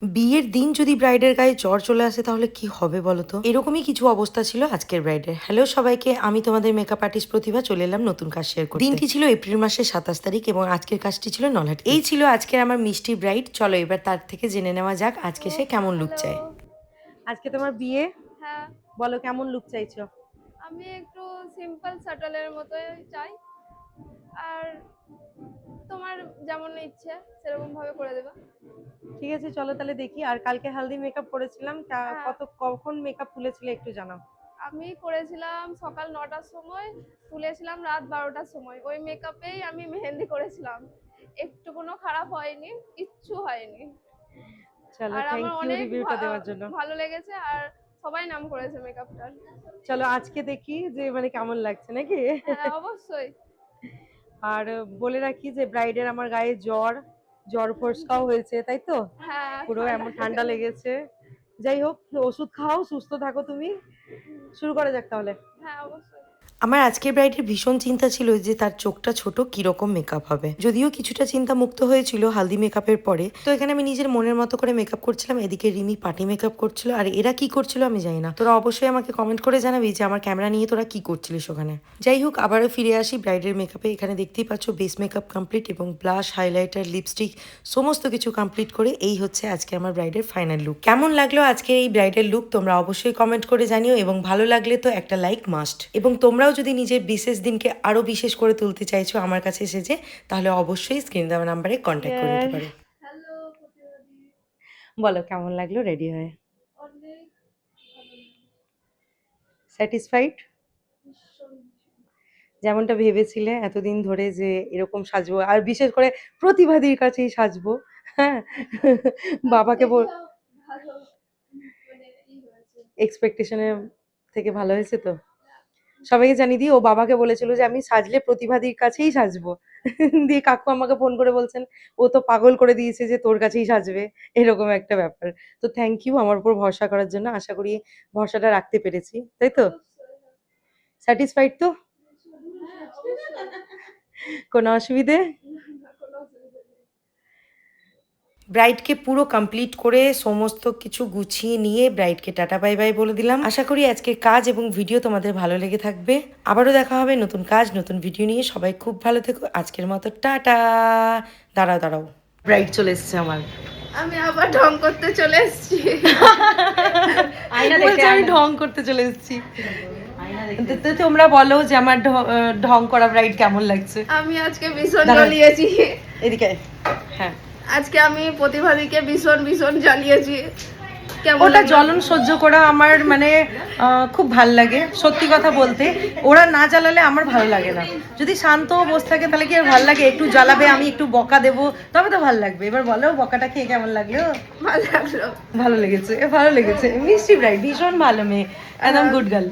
বিয়ের দিন যদি ব্রাইডের গায়ে জ্বর চলে আসে তাহলে কি হবে বলো তো? এরকমই কিছু অবস্থা ছিল আজকের ব্রাইডের। হ্যালো সবাইকে, আমি তোমাদের মেকআপ আর্টিস্ট প্রতিভা চলে এলাম নতুন কাজ শেয়ার করতে। দিনটি ছিল এপ্রিল মাসের 27 তারিখ এবং আজকের কাজটি ছিল নলহাটি। এই ছিল আজকের আমার মিষ্টি ব্রাইড। চলো এবার তার থেকে জেনে নেওয়া যাক আজকে সে কেমন লুক চায়। আজকে তোমার বিয়ে, হ্যাঁ, বলো কেমন লুক চাইছো? আমি একটু সিম্পল শাটলের মতোই চাই। আর তোমার যেমন ইচ্ছে সেরকম ভাবে করে দেবে। ঠিক আছে, চলো তাহলে দেখি। আর কালকে হালদি মেকআপ করেছিলাম, হ্যাঁ, কখন মেকআপ তুলেছিলে একটু জানাও। আমি করেছিলাম সকাল 9টার সময়, তুলেছিলাম রাত 12টার সময়। ওই মেকআপেই আমি মেহেন্দি করেছিলাম। একটু কোনো খারাপ হয়নি, কিচ্ছু হয়নি। চলো, আর থ্যাংক আমার ইউ অনেক রিভিউটা দেওয়ার জন্য। ভালো লেগেছে আর সবাই নাম করেছে মেকআপটার। চলো আজকে দেখি যে মানে কেমন লাগছে নাকি। হ্যাঁ, অবশ্যই। আর বলে রাখি যে ব্রাইডের আমার গায়ে জ্বর ফোসকাও হয়েছে, তাই তো? হ্যাঁ, পুরো এমন ঠান্ডা লেগেছে। যাই হোক, ওষুধ খাও, সুস্থ থাকো তুমি। শুরু করা যাক তাহলে। হ্যাঁ, অবশ্যই। আমার আজকের ব্রাইডের ভীষণ চিন্তা ছিল যে তার চোখটা ছোট, কিরকম মেকআপ হবে। যদিও কিছুটা চিন্তা মুক্ত হয়েছিল হালদি মেকআপের পরে। তো এখানে আমি নিজের মনের মতো করে মেকআপ করছিলাম, এদিকে রিমি পার্টি মেকআপ করছিল। আর এরা কি করছিল আমি জানি না। তোরা অবশ্যই আমাকে কমেন্ট করে জানাবি যে আমার ক্যামেরা নিয়ে তোরা কি করছিলিস ওখানে। যাই হোক, আবারও ফিরে আসি ব্রাইডের মেকআপে। এখানে দেখতেই পাচ্ছ বেস মেকআপ কমপ্লিট এবং ব্লাশ, হাইলাইটার, লিপস্টিক সমস্ত কিছু কমপ্লিট করে এই হচ্ছে আজকে আমার ব্রাইডের ফাইনাল লুক। কেমন লাগলো আজকে এই ব্রাইডের লুক তোমরা অবশ্যই কমেন্ট করে জানিও, এবং ভালো লাগলে তো একটা লাইক মাস্ট। এবং তোমরাও যদি নিজের বিশেষ দিনকে আরো বিশেষ করে তুলতে চাইছো আমার কাছে এসেছে, তাহলে অবশ্যই স্ক্রিন দেওয়া নাম্বারে কন্ট্যাক্ট করে নিতে পারো। হ্যালো প্রতিবাদী। বলো কেমন লাগলো রেডি হয়ে? অনেক স্যাটিসফাইড? ভীষণ। যেমনটা ভেবেছিলে এতদিন ধরে যে এরকম সাজবো, আর বিশেষ করে প্রতিবাদীর কাছেই সাজবো? হ্যাঁ। তার বাবাকে থেকেও ভালো মানে হয়েছে। এক্সপেকটেশনের থেকে ভালো হয়েছে তো? সবাইকে জানিয়ে দিই, ও বাবাকে বলেছিল যে আমি সাজলে প্রতিভাদির কাছেই সাজবো। দিয়ে কাকু আমাকে ফোন করে বলছেন ও তো পাগল করে দিয়েছে যে তোর কাছেই সাজবে, এরকম একটা ব্যাপার। তো থ্যাংক ইউ আমার উপর ভরসা করার জন্য। আশা করি ভরসাটা রাখতে পেরেছি, তাই তো? অবশ্যই। স্যাটিসফাইড তো? হ্যাঁ, অবশ্যই। কোনো অসুবিধে? না, কোনো অসুবিধা নেই। ব্রাইডকে পুরো কমপ্লিট করে সমস্ত কিছু গুছিয়ে নিয়ে ব্রাইডকে টাটা বাই বাই বলে দিলাম। আশা করি আজকের কাজ এবং ভিডিও তোমাদের ভালো লেগে থাকবে। আবারও দেখা হবে নতুন কাজ নতুন ভিডিও নিয়ে। সবাই খুব ভালো থেকো। আজকের মতো টাটা। দাঁড়াও দাঁড়াও, ব্রাইড চলে এসেছে আমার। আমি আবার ঢং করতে চলে এসেছি। বলছে আমি ঢং করতে চলে এসেছি। তো তোমরা বলো যে আমার ঢং করা ব্রাইড কেমন লাগছে। আমি আজকে ভীষণ দাঁড়াও। জ্বলিয়েছি। এদিকে। হ্যাঁ, আজকে আমি প্রতিভাদিকে ভীষণ ভীষণ জ্বালিয়েছি। কেমন ওটা লাগলো? জ্বলন সহ্য করা আমার মানে খুব ভাল লাগে। সত্যি কথা বলতে ওরা না জ্বালালে আমার ভালো লাগে না। যদি শান্ত বসে থাকে তাহলে কি আর ভালো লাগে? একটু জ্বালাবে, আমি একটু বকা দেবো, তবে তো ভালো লাগবে। এবার বলো বকাটা খেয়ে কেমন লাগলো? ভালো লাগলো। ভালো লেগেছে, ভালো লেগেছে। মিষ্টি ব্রাইড, ভীষণ ভালো মেয়ে, একদম গুড গার্ল।